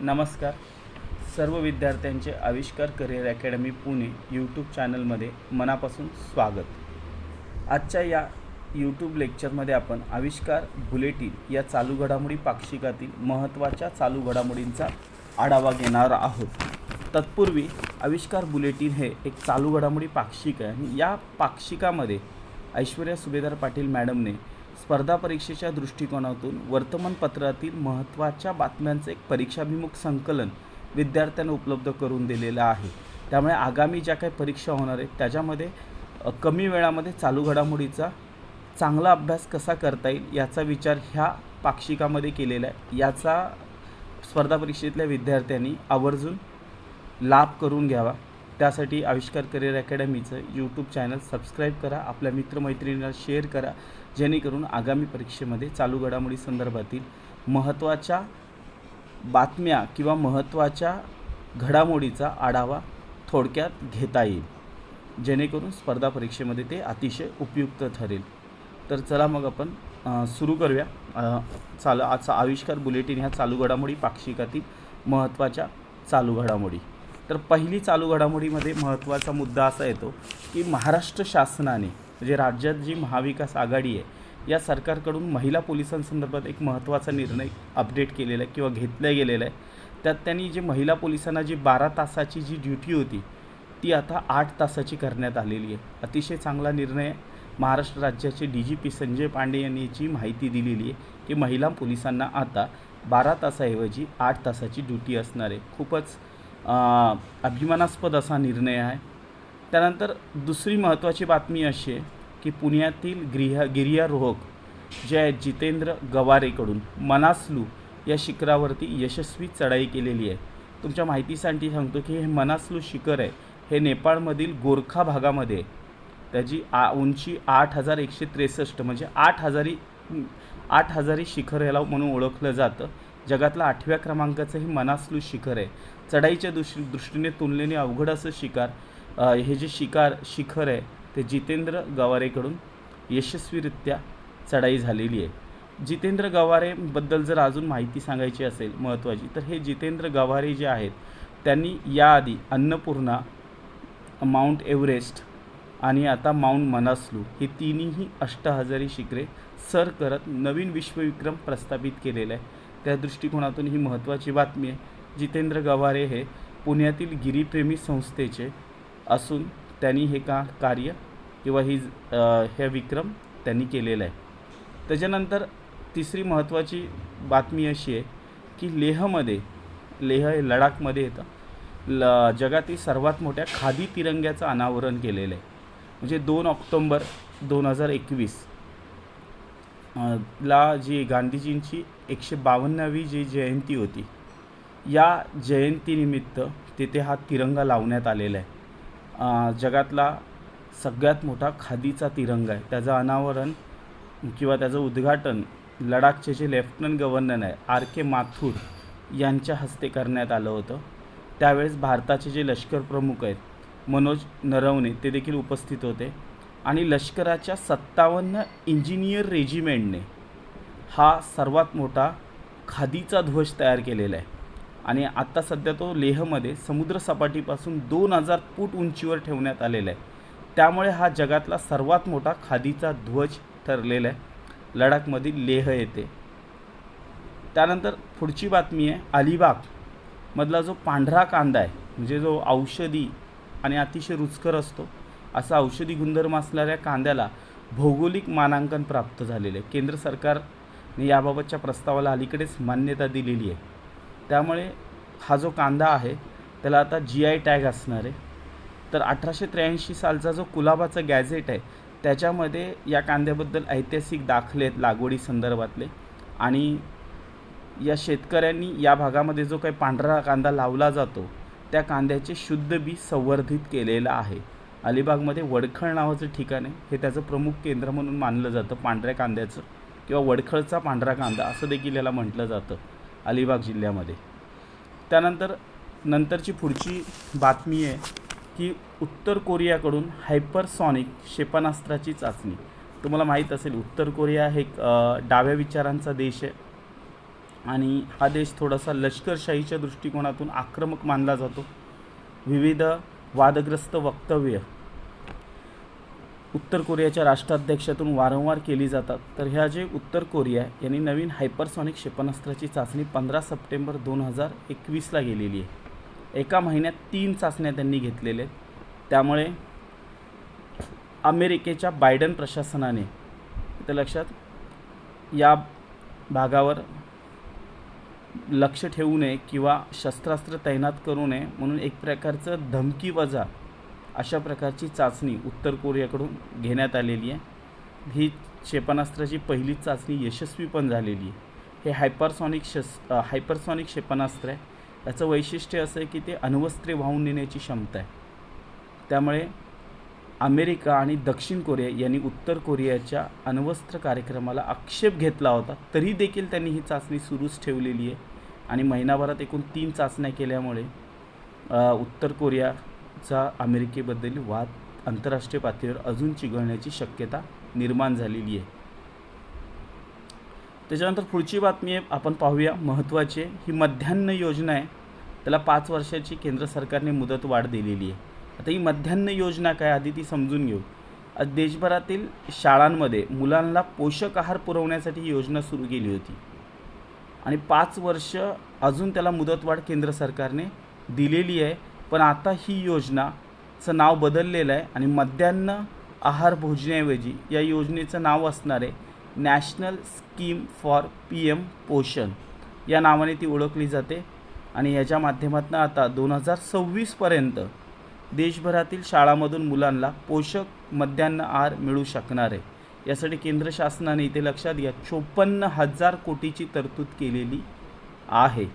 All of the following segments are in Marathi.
नमस्कार. सर्व विद्यार्थ्यांचे आविष्कार करिअर अकॅडमी पुणे यूट्यूब चॅनलमध्ये मनापासून स्वागत. आजच्या या यूट्यूब लेक्चरमध्ये आपण आविष्कार बुलेटिन या चालू घडामोडी पाक्षिकातील महत्त्वाच्या चालू घडामोडींचा आढावा घेणार आहोत. तत्पूर्वी आविष्कार बुलेटिन हे एक चालू घडामोडी पाक्षिक आहे आणि या पाक्षिकामध्ये ऐश्वर्या सुभेदार पाटील मॅडमने स्पर्धा परीक्षेच्या दृष्टिकोनातून वर्तमानपत्रातील महत्त्वाच्या बातम्यांचे एक परीक्षाभिमुख संकलन विद्यार्थ्यांना उपलब्ध करून दिलेलं आहे. त्यामुळे आगामी ज्या काही परीक्षा होणार आहेत त्याच्यामध्ये कमी वेळामध्ये चालू घडामोडीचा चांगला अभ्यास कसा करता येईल याचा विचार ह्या पाक्षिकामध्ये केलेला आहे. याचा स्पर्धा परीक्षेतल्या विद्यार्थ्यांनी आवर्जून लाभ करून घ्यावा. त्यासाठी आविष्कार करिअर अकॅडमीचं यूट्यूब चॅनल सबस्क्राईब करा, आपल्या मित्रमैत्रिणींना शेअर करा, जेणेकरून आगामी परीक्षेमध्ये चालू घडामोडी संदर्भातील महत्त्वाच्या बातम्या किंवा महत्त्वाच्या घडामोडीचा आढावा थोडक्यात घेता येईल, जेणेकरून स्पर्धा परीक्षेमध्ये ते अतिशय उपयुक्त ठरेल. तर चला मग आपण सुरू करूया. आजचा आविष्कार बुलेटिन ह्या चालू घडामोडी पाक्षिकातील महत्त्वाच्या चालू घडामोडी. तर पहिली चालू घडामोडीमध्ये महत्त्वाचा मुद्दा असा येतो की महाराष्ट्र शासनाने म्हणजे राज्यात जी महाविकास आघाडी आहे या सरकारकडून महिला पोलिसांसंदर्भात एक महत्त्वाचा निर्णय अपडेट केलेला आहे किंवा घेतला गेलेला आहे. त्यात त्यांनी जे महिला पोलिसांना जी 12 तासाची जी ड्युटी होती ती आता 8 तासाची करण्यात आलेली आहे. अतिशय चांगला निर्णय आहे. महाराष्ट्र राज्याचे DGP संजय पांडे यांनी याची माहिती दिलेली आहे की महिला पोलिसांना आता 12 तासाऐवजी 8 तासाची ड्युटी असणार आहे. खूपच अभिमानास्पद असा निर्णय आहे. त्यानंतर दुसरी महत्त्वाची बातमी अशी आहे की पुण्यातील गिर्यारोहक जे आहेत जितेंद्र गवारेकडून मनासलू या शिखरावरती यशस्वी चढाई केलेली आहे. तुमच्या माहितीसाठी सांगतो की हे मनासलू शिखर आहे हे नेपाळमधील गोरखा भागामध्ये आहे. त्याची उंची 8163 म्हणजे 8,000 शिखर याला म्हणून ओळखलं जातं. जगातलं 8व्या क्रमांकाचं हे मनासलू शिखर आहे. चढाईच्या दृष्टीने तुलनेने अवघड असं हे जे शिखर आहे ते जितेंद्र गवारेकडून यशस्वीरित्या चढाई झालेली आहे. जितेंद्र गवारेबद्दल जर अजून माहिती सांगायची असेल महत्त्वाची तर हे जितेंद्र गवारे जे आहेत त्यांनी याआधी अन्नपूर्णा, माउंट एव्हरेस्ट आणि आता माउंट मनासलू ही तिन्ही अष्टहजारी शिखरे सर करत नवीन विश्वविक्रम प्रस्थापित केलेला आहे. त्या दृष्टिकोनातून ही महत्त्वाची बातमी आहे. जितेंद्र गवारे हे पुण्यातील गिरीप्रेमी संस्थेचे असून त्यांनी हे कार्य किंवा हे विक्रम त्यांनी केलेलं आहे. त्याच्यानंतर तिसरी महत्त्वाची बातमी अशी आहे की लेह हे लडाखमध्ये येतं. जगातील सर्वात मोठ्या खादी तिरंग्याचं अनावरण केलेलं आहे. म्हणजे 2 ऑक्टोंबर 2021 ला जी गांधीजींची 152वी जी जयंती होती या जयंतीनिमित्त तिथे हा तिरंगा लावण्यात आलेला आहे. जगातला सगळ्यात मोठा खादीचा तिरंगा आहे. त्याचं अनावरण किंवा त्याचं उद्घाटन लडाखचे जे लेफ्टनंट गव्हर्नर आहे RK माथुर यांच्या हस्ते करण्यात आलं होतं. त्यावेळेस भारताचे जे लष्कर प्रमुख आहेत मनोज नरवणे ते देखील उपस्थित होते आणि लष्कराच्या 57 इंजिनियर रेजिमेंटने हा सर्वात मोठा खादीचा ध्वज तयार केलेला आहे आणि आत्ता सध्या तो लेहमध्ये समुद्रसपाटीपासून 2000 फूट उंचीवर ठेवण्यात आलेला आहे. त्यामुळे हा जगातला सर्वात मोठा खादीचा ध्वज ठरलेला आहे. लडाखमधील लेह येथे. त्यानंतर पुढची बातमी आहे अलिबागमधला जो पांढरा कांदा आहे म्हणजे जो औषधी आणि अतिशय रुचकर असतो असा औषधी गुणधर्म असणाऱ्या कांद्याला भौगोलिक मानांकन प्राप्त झालेले आहे. केंद्र सरकारने याबाबतच्या प्रस्तावाला अलीकडेच मान्यता दिलेली आहे. त्यामुळे हा जो कांदा आहे त्याला आता GI टॅग असणार आहे. तर 1883 सालचा जो कुलाबाचा गॅझेट आहे त्याच्यामध्ये या कांद्याबद्दल ऐतिहासिक दाखले आहेत लागवडी संदर्भातले आणि या शेतकऱ्यांनी या भागामध्ये जो काही पांढरा कांदा लावला जातो त्या कांद्याचे शुद्ध बी संवर्धित केलेलं आहे. अलिबागमध्ये वडखळ नावाचं ठिकाण आहे हे त्याचं प्रमुख केंद्र म्हणून मानलं जातं पांढऱ्या कांद्याचं किंवा वडखळचा पांढरा कांदा असं देखील याला म्हटलं जातं अलिबाग जिल्ह्यामध्ये. नंतरची पुढची बातमी आहे की उत्तर कोरियाकडून हायपरसॉनिक क्षेपणास्त्राची चाचणी. तुम्हाला माहीत असेल उत्तर कोरिया हे डाव्या विचारांचा देश आहे आणि हा देश थोडासा लष्करशाहीच्या दृष्टिकोनातून आक्रमक मानला जातो. विविध वादग्रस्त वक्तव्य उत्तर कोरियाच्या राष्ट्राध्यक्षातून वारंवार केली जातात. तर ह्या जे उत्तर कोरिया यांनी नवीन हायपरसॉनिक क्षेपणास्त्राची चाचणी 15 सप्टेंबर 2021ला गेलेली आहे. एका महिन्यात 3 चाचण्या त्यांनी घेतलेल्या आहेत. त्यामुळे अमेरिकेच्या बायडन प्रशासनाने इथं लक्षात या भागावर लक्ष ठेवू नये किंवा शस्त्रास्त्र तैनात करू नये म्हणून एक प्रकारचं धमकीवजा अशा प्रकारची चाचणी उत्तर कोरियाकडून घेण्यात आलेली आहे. ही क्षेपणास्त्राची पहिली चाचणी यशस्वी पण झालेली आहे. हे हायपरसॉनिक क्षेपणास्त्र आहे. याचं वैशिष्ट्य असं आहे की ते अण्वस्त्रे वाहून नेण्याची क्षमता आहे. त्यामुळे अमेरिका आणि दक्षिण कोरिया यांनी उत्तर कोरियाच्या अण्वस्त्र कार्यक्रमाला आक्षेप घेतला होता, तरी देखील त्यांनी ही चाचणी सुरूच ठेवलेली आहे. आणि महिनाभरात एकूण 3 चाचण्या केल्यामुळे उत्तर कोरियाचा अमेरिकेबद्दल वाद आंतरराष्ट्रीय पातळीवर अजून चिघळण्याची शक्यता निर्माण झालेली आहे. त्याच्यानंतर पुढची बातमी आपण पाहूया, महत्त्वाची आहे. ही मध्यान्ह योजना आहे, त्याला 5 वर्षाची केंद्र सरकारने मुदत वाढ दिलेली आहे. आता ही मध्यान्ह योजना काय आधी ती समजून घेऊ. देशभरातील शाळांमध्ये मुलांना पोषक आहार पुरवण्यासाठी ही योजना सुरू केली होती आणि 5 वर्ष अजून त्याला मुदतवाढ केंद्र सरकारने दिलेली आहे. पण आता ही योजनाचं नाव बदललेलं आहे आणि मध्यान्ह आहार भोजनाऐवजी या योजनेचं नाव असणार आहे नॅशनल स्कीम फॉर PM पोषण या नावाने ती ओळखली जाते. आणि याच्या माध्यमातून आता 2026पर्यंत देशभरातील शाळांमधून मुलांना पोषक मध्यान्ह आहार मिळू शकणार आहे. यासाठी केंद्र शासनाने इथे लक्षात घ्या 54,000 कोटीची तरतूद केलेली आहे.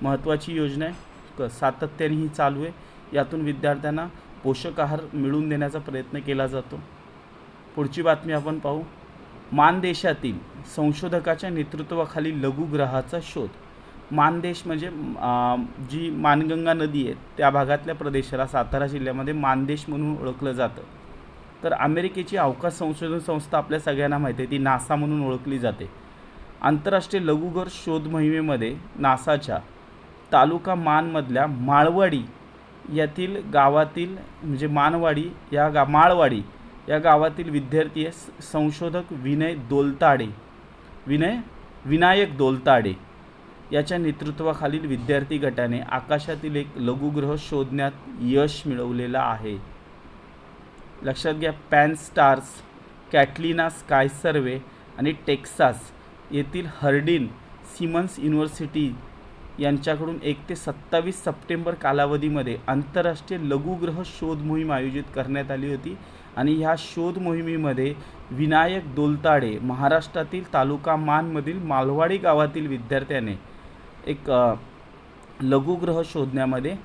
महत्त्वाची योजना आहे, सातत्याने ही चालू आहे. यातून विद्यार्थ्यांना पोषक आहार मिळवून देण्याचा प्रयत्न केला जातो. पुढची बातमी आपण पाहू, मानदेशातील संशोधकाच्या नेतृत्वाखाली लघुग्रहाचा शोध. मानदेश म्हणजे जी मानगंगा नदी आहे त्या भागातल्या प्रदेशाला सातारा जिल्ह्यामध्ये मानदेश म्हणून ओळखलं जातं. तर अमेरिकेची अवकाश संशोधन संस्था आपल्या सगळ्यांना माहिती आहे, ती नासा म्हणून ओळखली जाते. आंतरराष्ट्रीय लघुग्रह शोध मोहिमेमध्ये नासाच्या तालुका मानमधल्या माळवाडी यातील गावातील म्हणजे माळवाडी या गावातील विद्यार्थी संशोधक विनायक दोलताडे याच्या नेतृत्वाखालील विद्यार्थी गटाने आकाशातील एक लघुग्रह शोधण्यात यश मिळवलेलं आहे. लक्षात घ्या, पॅनस्टार्स, कॅटलिना स्काय सर्वे आणि टेक्सास येथील हर्डिन सिमन्स युनिव्हर्सिटी यांच्याकडून 1 ते 27 सप्टेंबर कालावधीमध्ये आंतरराष्ट्रीय लघुग्रह शोध मोहीम आयोजित करण्यात आली होती. आणि ह्या शोध मोहिमेमध्ये विनायक दोलताडे महाराष्ट्रातील तालुका मानमधील मालवाडी गावातील विद्यार्थ्याने एक लघुग्रह शोधण्यामध्ये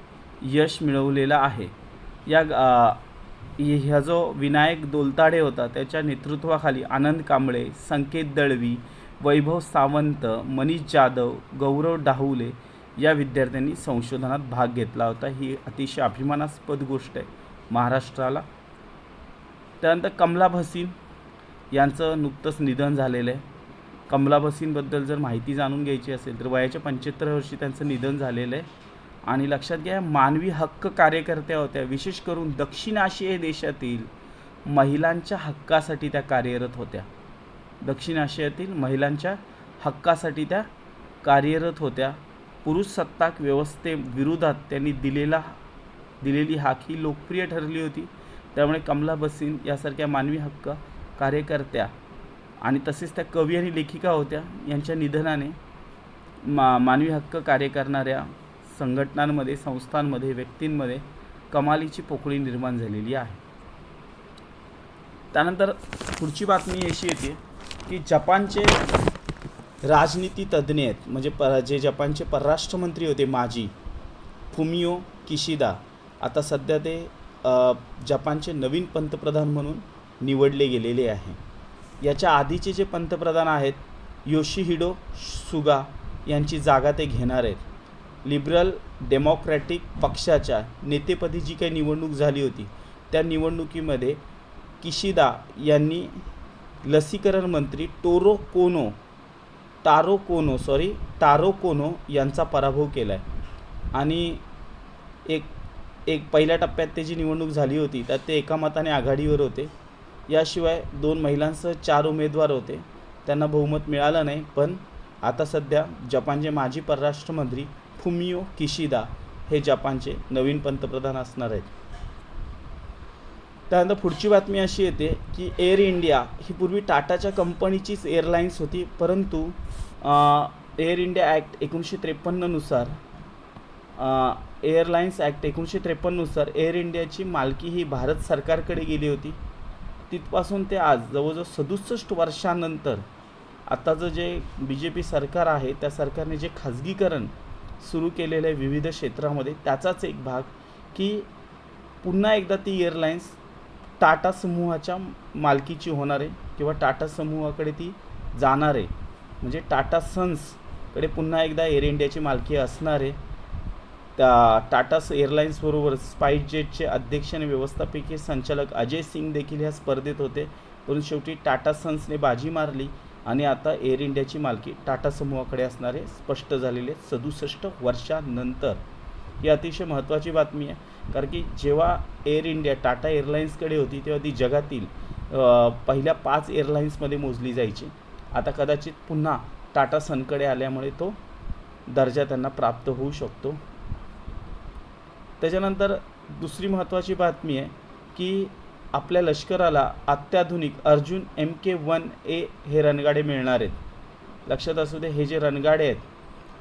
यश मिळवलेलं आहे. ह्या जो विनायक दोलताडे होता त्याच्या नेतृत्वाखाली आनंद कांबळे, संकेत दळवी, वैभव सावंत, मनीष जाधव, गौरव डाहुले या विद्यार्थ्यांनी संशोधनात भाग घेतला होता. ही अतिशय अभिमानास्पद गोष्ट आहे महाराष्ट्राला. त्यानंतर कमला भसीन यांचं नुकतंच निधन झालेलं आहे. कमला भसीनबद्दल जर माहिती जाणून घ्यायची असेल तर वयाच्या 75 वर्षी त्यांचं निधन झालेलं आहे. आणि लक्षात घ्या, मानवी हक्क कार्यकर्त्या होत्या. विशेष करून दक्षिण आशियाई देशातील महिलांच्या हक्कासाठी त्या कार्यरत होत्या. दक्षिण आशियातील महिलांच्या हक्कासाठी त्या कार्यरत होत्या. पुरुषसत्ताक व्यवस्थेविरोधात त्यांनी दिलेली हाक ही लोकप्रिय ठरली होती. त्यामुळे कमला भसीन यासारख्या मानवी हक्क कार्यकर्त्या आणि तसेच त्या कवी आणि लेखिका होत्या. यांच्या निधनाने मानवी हक्क कार्य करणाऱ्या संघटनांमध्ये, संस्थांमध्ये, व्यक्तींमध्ये कमालीची पोकळी निर्माण झालेली आहे. त्यानंतर पुढची बातमी अशी येते की जपानचे राजनीती तज्ज्ञ आहेत, म्हणजे जे जपानचे परराष्ट्रमंत्री होते माजी, फुमियो किशिदा, आता सध्या ते जपानचे नवीन पंतप्रधान म्हणून निवडले गेलेले आहे. याच्या आधीचे जे पंतप्रधान आहेत योशिहिडो सुगा यांची जागा ते घेणार आहेत. लिबरल डेमोक्रॅटिक पक्षाच्या नेतेपदी जी काही निवडणूक झाली होती त्या निवडणुकीमध्ये किशिदा यांनी लसीकरण मंत्री टोरो कोनो टारो कोनो यांचा पराभव केला आहे आणि एक एक पहिल्या टप्प्यात त्याची निवडणूक झाली होती, त्यात ते एका मताने आघाडीवर होते. याशिवाय 2 महिलांसह 4 उमेदवार होते, त्यांना बहुमत मिळालं नाही. पण आता सध्या जपानचे माजी परराष्ट्रमंत्री फुमियो किशिदा हे जपानचे नवीन पंतप्रधान असणार आहेत. त्यानंतर पुढची बातमी अशी येते की एअर इंडिया ही पूर्वी टाटाच्या कंपनीचीच एअरलाईन्स होती, परंतु एअर इंडिया ॲक्ट 1953 नुसार एअरलाईन्स ॲक्ट 1953 नुसार एअर इंडियाची मालकी ही भारत सरकारकडे गेली होती. तिथपासून ते आज जवळजवळ 67 वर्षांनंतर आताचं जे BJP सरकार आहे त्या सरकारने जे खाजगीकरण सुरू केलेलं आहे विविध क्षेत्रामध्ये, त्याचाच एक भाग की पुन्हा एकदा ती एअरलाईन्स टाटा समूहाच्या मालकीची होणार आहे किंवा टाटा समूहाकडे ती जाणार आहे. म्हणजे टाटा सन्सकडे पुन्हा एकदा एअर इंडियाची मालकी असणार आहे. त्या टाटा एअरलाईन्सबरोबर स्पाईसजेटचे अध्यक्ष आणि व्यवस्थापकीय संचालक अजय सिंग देखील ह्या स्पर्धेत होते, परंतु शेवटी टाटा सन्सने बाजी मारली आणि आता एअर इंडियाची मालकी टाटा समूहाकडे असणारे स्पष्ट झालेले 67 वर्षांनंतर. ही अतिशय महत्त्वाची बातमी आहे, कारण की जेव्हा एअर इंडिया टाटा एअरलाईन्सकडे होती तेव्हा ती जगातील पहिल्या 5 एअरलाईन्समध्ये मोजली जायची. आता कदाचित पुन्हा टाटा सनकडे आल्यामुळे तो दर्जा त्यांना प्राप्त होऊ शकतो. त्याच्यानंतर दुसरी महत्त्वाची बातमी आहे की आपल्या लष्कराला अत्याधुनिक अर्जुन MK1A हे रणगाडे मिळणार आहेत. लक्षात असू दे, हे जे रणगाडे आहेत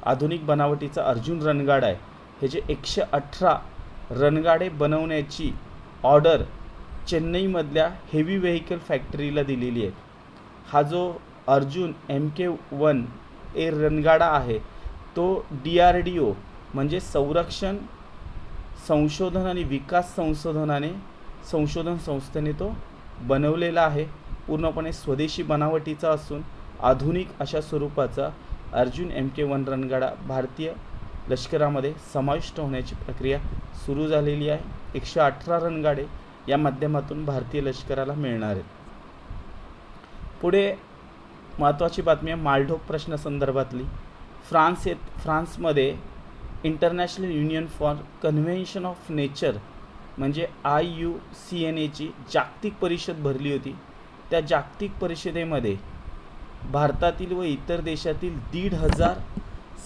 आधुनिक बनावटीचा अर्जुन रणगाडा आहे. हे जे 118 रणगाडे बनवण्याची ऑर्डर चेन्नईमधल्या हेवी व्हेकल फॅक्टरीला दिलेली आहे. हा जो अर्जुन MK1A रणगाडा आहे तो DRDO म्हणजे संरक्षण संशोधन आणि विकास संशोधन संस्थेने तो बनवलेला आहे. पूर्णपणे स्वदेशी बनावटीचा असून आधुनिक अशा स्वरूपाचा अर्जुन MK1 रणगाडा भारतीय लष्करामध्ये समाविष्ट होण्याची प्रक्रिया सुरू झालेली आहे. 118 रणगाडे या माध्यमातून भारतीय लष्कराला मिळणार आहेत. पुढे महत्त्वाची बातमी आहे मालढोक प्रश्नासंदर्भातली. फ्रान्समध्ये international union for convention of nature म्हणजे IUCNAची जागतिक परिषद भरली होती. त्या जागतिक परिषदेमध्ये भारतातील व इतर देशातील 1,500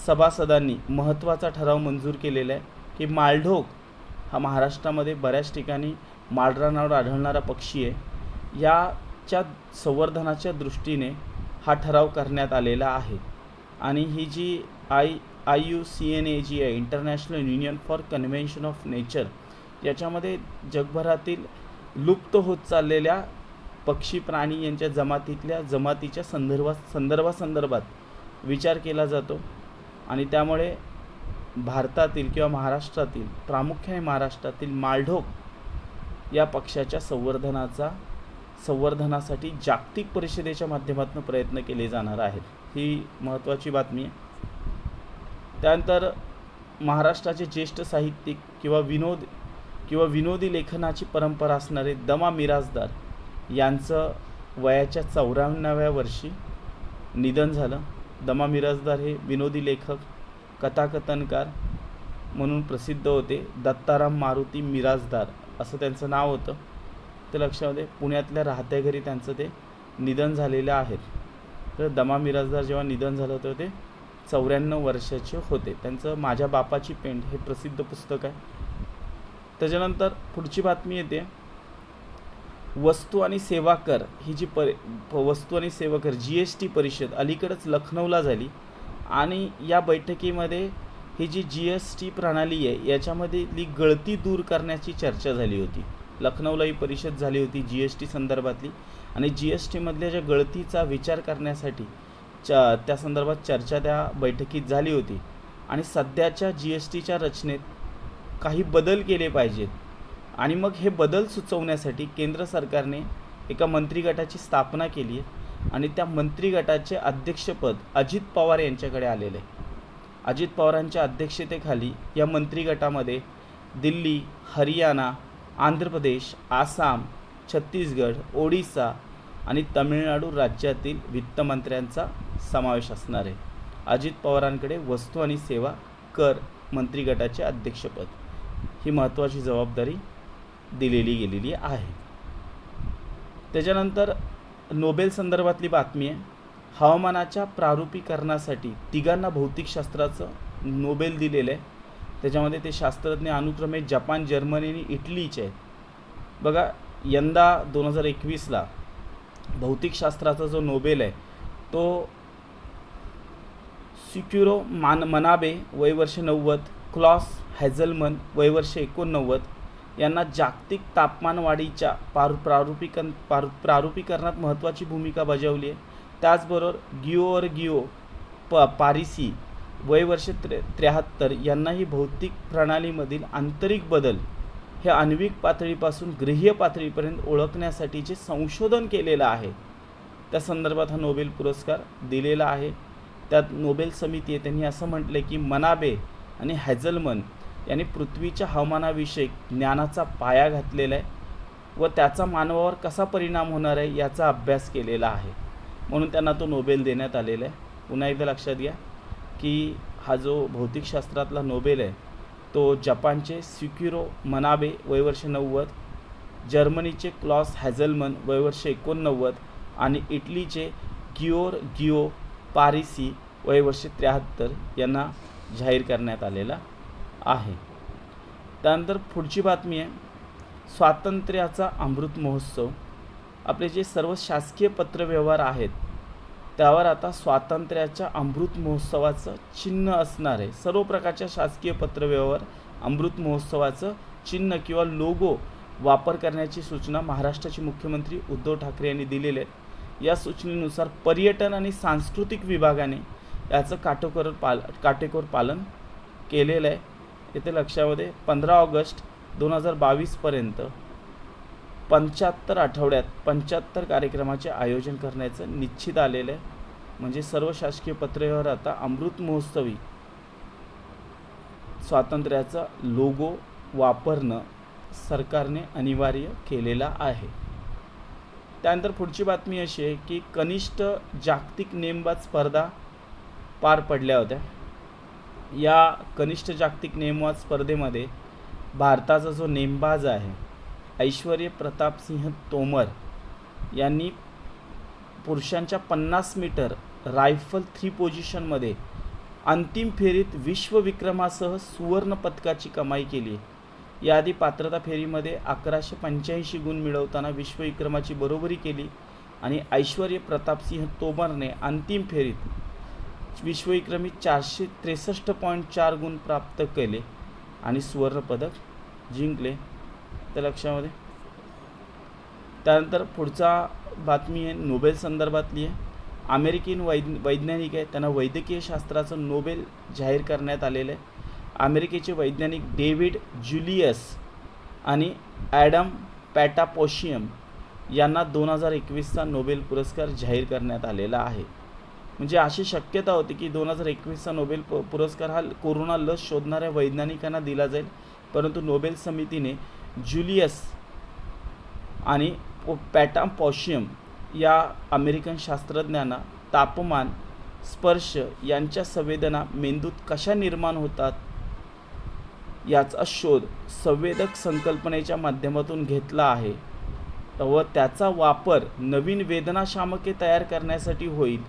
सभासदांनी महत्त्वाचा ठराव मंजूर केलेला आहे की मालढोक हा महाराष्ट्रामध्ये बऱ्याच ठिकाणी माळरानावर आढळणारा पक्षी आहे. याच्या संवर्धनाच्या दृष्टीने हा ठराव करण्यात आलेला आहे. आणि ही जी IUCNA जी आहे international union for convention of nature, याच्यामध्ये जगभरातील लुप्त होत चाललेल्या पक्षी प्राणी यांच्या जमातीच्या संदर्भात विचार केला जातो. आणि त्यामुळे भारतातील किंवा महाराष्ट्रातील प्रामुख्याने महाराष्ट्रातील मालढोक या पक्षाच्या संवर्धनासाठी जागतिक परिषदेच्या माध्यमातून प्रयत्न केले जाणार आहेत. ही महत्त्वाची बातमी आहे. त्यानंतर महाराष्ट्राचे ज्येष्ठ साहित्यिक किंवा विनोदी लेखनाची परंपरा असणारे दमा मिरासदार यांचं वयाच्या 94व्या वर्षी निधन झालं. दमा मिरासदार हे विनोदी लेखक, कथाकथनकार म्हणून प्रसिद्ध होते. दत्ताराम मारुती मिरासदार असं त्यांचं नाव होतं. ते लक्षामध्ये पुण्यातल्या राहत्या घरी त्यांचं ते निधन झालेलं आहे. तर दमा मिरासदार जेव्हा निधन झालं होतं ते 94 वर्षाचे होते. त्यांचं माझ्या बापाची पेंड हे प्रसिद्ध पुस्तक आहे. त्याच्यानंतर पुढची बातमी येते वस्तू आणि सेवा कर ही जी वस्तू आणि सेवा कर GST परिषद अलीकडेच लखनौला झाली आणि या बैठकीमध्ये ही जी GST प्रणाली आहे याच्यामधली गळती दूर करण्याची चर्चा झाली होती. लखनौला ही परिषद झाली होती GST संदर्भातली आणि GST मधल्या ज्या गळतीचा विचार करण्यासाठी त्या संदर्भात चर्चा त्या बैठकीत झाली होती. आणि सध्याच्या GSTच्या रचनेत काही बदल केले पाहिजेत आणि मग हे बदल सुचवण्यासाठी केंद्र सरकारने एका मंत्रिगटाची स्थापना केली आहे आणि त्या मंत्रिगटाचे अध्यक्षपद अजित पवार यांच्याकडे आलेले आहे. अजित पवारांच्या अध्यक्षतेखाली या मंत्रिगटामध्ये दिल्ली, हरियाणा, आंध्र प्रदेश, आसाम, छत्तीसगड, ओडिसा आणि तामिळनाडू राज्यातील वित्तमंत्र्यांचा समावेश असणार आहे. अजित पवारांकडे वस्तू आणि सेवा कर मंत्री गटाचे अध्यक्षपद ही महत्त्वाची जबाबदारी दिलेली गेलेली आहे. त्याच्यानंतर नोबेल संदर्भातली बातमी आहे. हवामानाच्या प्रारूपीकरणासाठी तिघांना भौतिकशास्त्राचं नोबेल दिलेलं आहे. त्याच्यामध्ये ते शास्त्रज्ञ अनुक्रमे जपान, जर्मनी आणि इटलीचे आहेत. बघा, यंदा 2021ला भौतिकशास्त्राचा जो नोबेल आहे तो सिक्युरो मनाबे वय वर्ष 90, क्लॉस हॅझलमन वय वर्ष 89 यांना जागतिक तापमानवाढीच्या प्रारूपीकरणात महत्त्वाची भूमिका बजावली आहे. त्याचबरोबर गिओर्गिओ पारिसी वय वर्ष 73 यांनाही भौतिक प्रणालीमधील आंतरिक बदल हे आण्विक पातळीपासून गृहीय पातळीपर्यंत ओळखण्यासाठीचे संशोधन केलेलं आहे. त्या संदर्भात हा नोबेल पुरस्कार दिलेला आहे. त्यात नोबेल समिती आहे त्यांनी असं म्हटलं की मनाबे आणि हॅझलमन यांनी पृथ्वीच्या हवामानाविषयक ज्ञानाचा पाया घातलेला आहे व त्याचा मानवावर कसा परिणाम होणार आहे याचा अभ्यास केलेला आहे, म्हणून त्यांना तो नोबेल देण्यात आलेला आहे. पुन्हा एकदा लक्षात घ्या की हा जो भौतिकशास्त्रातला नोबेल आहे तो जपानचे सिक्युरो मनाबे वय वर्ष 90, जर्मनीचे क्लॉस हॅझलमन वय वर्ष 89 आणि इटलीचे गिओर्गिओ पारिसी वय वर्ष 73 यांना जाहीर करण्यात आलेला आहे. त्यानंतर पुढची बातमी आहे स्वातंत्र्याचा अमृत महोत्सव. आपले जे सर्व शासकीय पत्रव्यवहार आहेत त्यावर आता स्वातंत्र्याच्या अमृत महोत्सवाचं चिन्ह असणार आहे. सर्व प्रकारच्या शासकीय पत्रव्यवहार अमृत महोत्सवाचं चिन्ह किंवा लोगो वापर करण्याची सूचना महाराष्ट्राचे मुख्यमंत्री उद्धव ठाकरे यांनी दिलेले आहेत. या सूचनेनुसार पर्यटन आणि सांस्कृतिक विभागाने याचं काटेकोर पालन केलेलं आहे. येथे लक्षामध्ये 15 ऑगस्ट 2022पर्यंत 75 आठवड्यात 75 कार्यक्रमाचे आयोजन करण्याचं निश्चित आलेलं आहे. म्हणजे सर्व शासकीय पत्रव्यवहार आता अमृत महोत्सवी स्वातंत्र्याचा लोगो वापरणं सरकारने अनिवार्य केलेला आहे. त्यानंतर पुढची बातमी अशी आहे की कनिष्ठ जागतिक नेमबाज स्पर्धा पार पडल्या होत्या. या कनिष्ठ जागतिक नेमबाज स्पर्धेमध्ये भारताचा जो नेमबाज आहे ऐश्वर्य प्रताप सिंह तोमर यांनी पुरुषांच्या 50 मीटर रायफल 3 पोझिशनमध्ये अंतिम फेरीत विश्वविक्रमासह सुवर्ण पदकाची कमाई केली. याआधी पात्रता फेरीमध्ये 1185 गुण मिळवताना विश्वविक्रमाची बरोबरी केली आणि ऐश्वर्य प्रतापसिंह तोमरने अंतिम फेरीत विश्वविक्रमी 463.4 गुण प्राप्त केले आणि सुवर्णपदक जिंकले. त्या लक्षामध्ये. त्यानंतर पुढचा बातमी आहे नोबेल संदर्भातली आहे. अमेरिकन वैज्ञानिक आहे त्यांना वैद्यकीय शास्त्राचं नोबेल जाहीर करण्यात आलेलं आहे. अमेरिकेचे वैज्ञानिक डेव्हिड जुलियस आणि ॲडम पॅटापोशियम यांना 2021चा नोबेल पुरस्कार जाहीर करण्यात आलेला आहे. म्हणजे अशी शक्यता होती की 2021चा नोबेल पुरस्कार हा कोरोना लस शोधणाऱ्या वैज्ञानिकांना दिला जाईल, परंतु नोबेल समितीने जुलियस आणि पॅटापोशियम या अमेरिकन शास्त्रज्ञांना तापमान, स्पर्श यांच्या संवेदना मेंदूत कशा निर्माण होतात याचा शोध संवेदक संकल्पनेच्या माध्यमातून घेतला आहे व त्याचा वापर नवीन वेदनाशामके तयार करण्यासाठी होईल,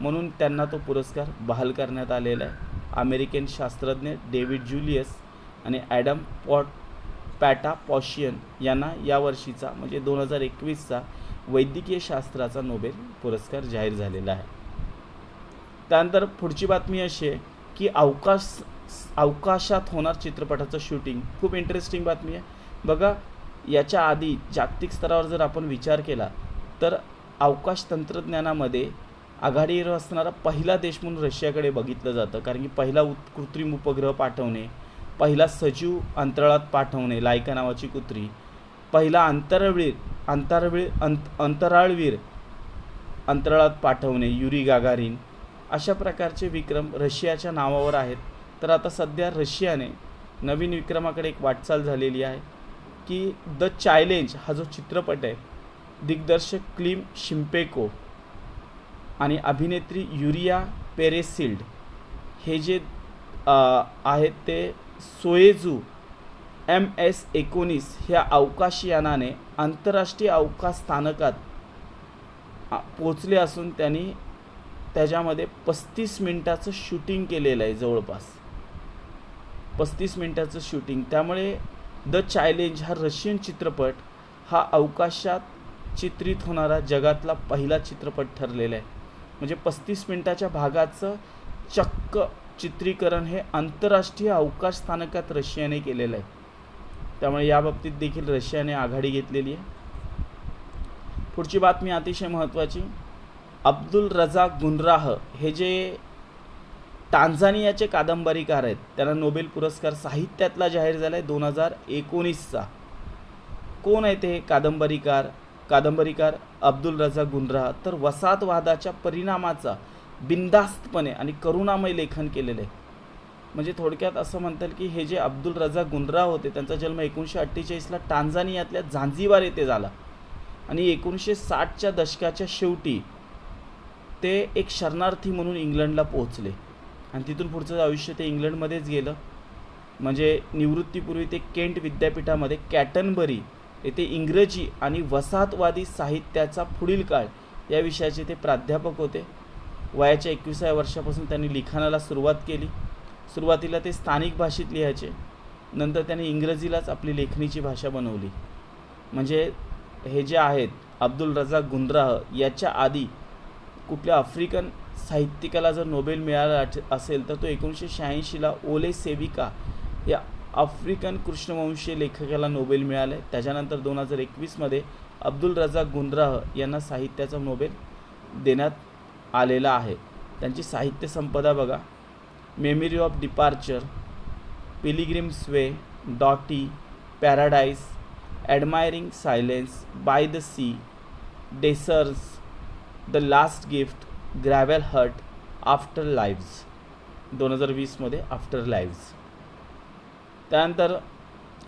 म्हणून त्यांना तो पुरस्कार बहाल करण्यात आलेला आहे. अमेरिकन शास्त्रज्ञ डेव्हिड जुलियस आणि ॲडम पॅटापोशियन यांना यावर्षीचा म्हणजे 2021चा वैद्यकीय शास्त्राचा नोबेल पुरस्कार जाहीर झालेला आहे. त्यानंतर पुढची बातमी अशी आहे की अवकाशात होणार चित्रपटाचं शूटिंग. खूप इंटरेस्टिंग बातमी आहे. बघा, याच्या आधी जागतिक स्तरावर जर आपण विचार केला तर अवकाश तंत्रज्ञानामध्ये आघाडीवर असणारा पहिला देश म्हणून रशियाकडे बघितलं जातं, कारण की पहिला कृत्रिम उपग्रह पाठवणे, पहिला सजीव अंतराळात पाठवणे लायका नावाची कुत्री, पहिला अंतराळवीर अंतराळात पाठवणे युरी गागारिन, अशा प्रकारचे विक्रम रशियाच्या नावावर आहेत. तर आता सध्या रशियाने नवीन विक्रमाकडे एक वाटचाल झालेली आहे की द चॅलेंज हा जो चित्रपट आहे दिग्दर्शक क्लीम शिंपेको आणि अभिनेत्री युरिया पेरेसिल्ड हे जे आहेत ते सोयेझू MS-19 ह्या अवकाशयानाने आंतरराष्ट्रीय अवकाश स्थानकात पोचले असून त्यांनी त्याच्यामध्ये 35 मिनिटाचं शूटिंग केलेलं आहे, जवळपास 35 मिनिटाचं शूटिंग. त्यामुळे द चॅलेंज हा रशियन चित्रपट हा अवकाशात चित्रित होणारा जगातला पहिला चित्रपट ठरलेला आहे. म्हणजे 35 मिनिटाच्या भागाचं चक्क चित्रीकरण हे आंतरराष्ट्रीय अवकाश स्थानकात रशियाने केलेलं आहे. त्यामुळे या बाबतीत देखील रशियाने आघाडी घेतलेली आहे. पुढची बातमी अतिशय महत्त्वाची. अब्दुल रझाक गुनराह हे जे टांझानियाचे कादंबरीकार आहेत, त्यांना नोबेल पुरस्कार साहित्यातला जाहीर झाला आहे 2019चा. कोण आहे ते कादंबरीकार अब्दुल रझाक गुनराह? तर वसाहतवादाच्या परिणामाचा बिनधास्तपणे आणि करुणामय लेखन केलेलं आहे. म्हणजे थोडक्यात असं म्हणतात की हे जे अब्दुल रझाक गुनराह होते, त्यांचा जन्म 1948ला टांझानियातल्या झांझिबार येथे झाला आणि 1960च्या दशकाच्या शेवटी ते एक शरणार्थी म्हणून इंग्लंडला पोहोचले आणि तिथून पुढचं आयुष्य ते इंग्लंडमध्येच गेलं. म्हणजे निवृत्तीपूर्वी ते केंट विद्यापीठामध्ये कॅटनबरी येथे इंग्रजी आणि वसाहतवादी साहित्याचा पुढील काळ या विषयाचे ते प्राध्यापक होते. वयाच्या 21व्या वर्षापासून त्यांनी लिखाणाला सुरुवात केली. सुरुवातीला ते स्थानिक भाषेत लिहायचे, नंतर त्यांनी इंग्रजीलाच आपली लेखणीची भाषा बनवली. म्हणजे हे जे आहेत अब्दुल रझाक गुनराह, याच्या आधी कुठल्या आफ्रिकन साहित्यिकाला जर नोबेल मिळाला असेल तर तो 1986ला ओले सेविका या आफ्रिकन कृष्णवंशीय लेखकाला नोबेल मिळाले. त्याच्यानंतर 2021मध्ये अब्दुल रझाक गुनराह यांना साहित्याचा नोबेल देण्यात आलेला आहे. त्यांची साहित्य संपदा बघा: memory of departure, pilgrims way, Dottie, paradise, admiring silence, by the sea, desertion, the last gift, gravel heart, afterlives. 2020मध्ये आफ्टर लाईव्ज. त्यानंतर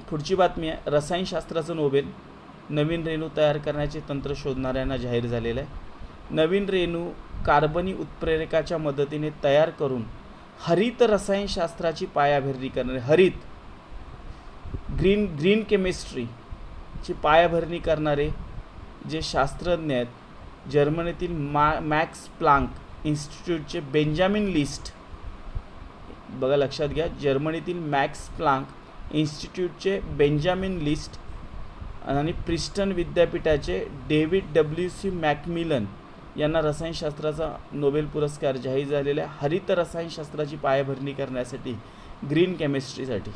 पुढची बातमी आहे रसायनशास्त्राचं नोबेल नवीन रेणू तयार करण्याचे तंत्र शोधणाऱ्यांना जाहीर झालेलं आहे. नवीन रेणू कार्बनी उत्प्रेरकाच्या मदतीने तयार करून हरित रसायनशास्त्राची पायाभरणी करणारे ग्रीन केमिस्ट्रीची पायाभरणी करणारे जे शास्त्रज्ञ आहेत, जर्मनीतील मॅक्स प्लांक इन्स्टिट्यूटचे बेंजामिन लिस्ट, बघा लक्षात घ्या, जर्मनीतील मॅक्स प्लांक इन्स्टिट्यूटचे बेंजामिन लिस्ट आणि प्रिस्टन विद्यापीठाचे डेव्हिड WC मॅकमिलन यांना रसायनशास्त्राचा नोबेल पुरस्कार जाहीर झालेला आहे हरित रसायनशास्त्राची पायाभरणी करण्यासाठी, ग्रीन केमिस्ट्रीसाठी.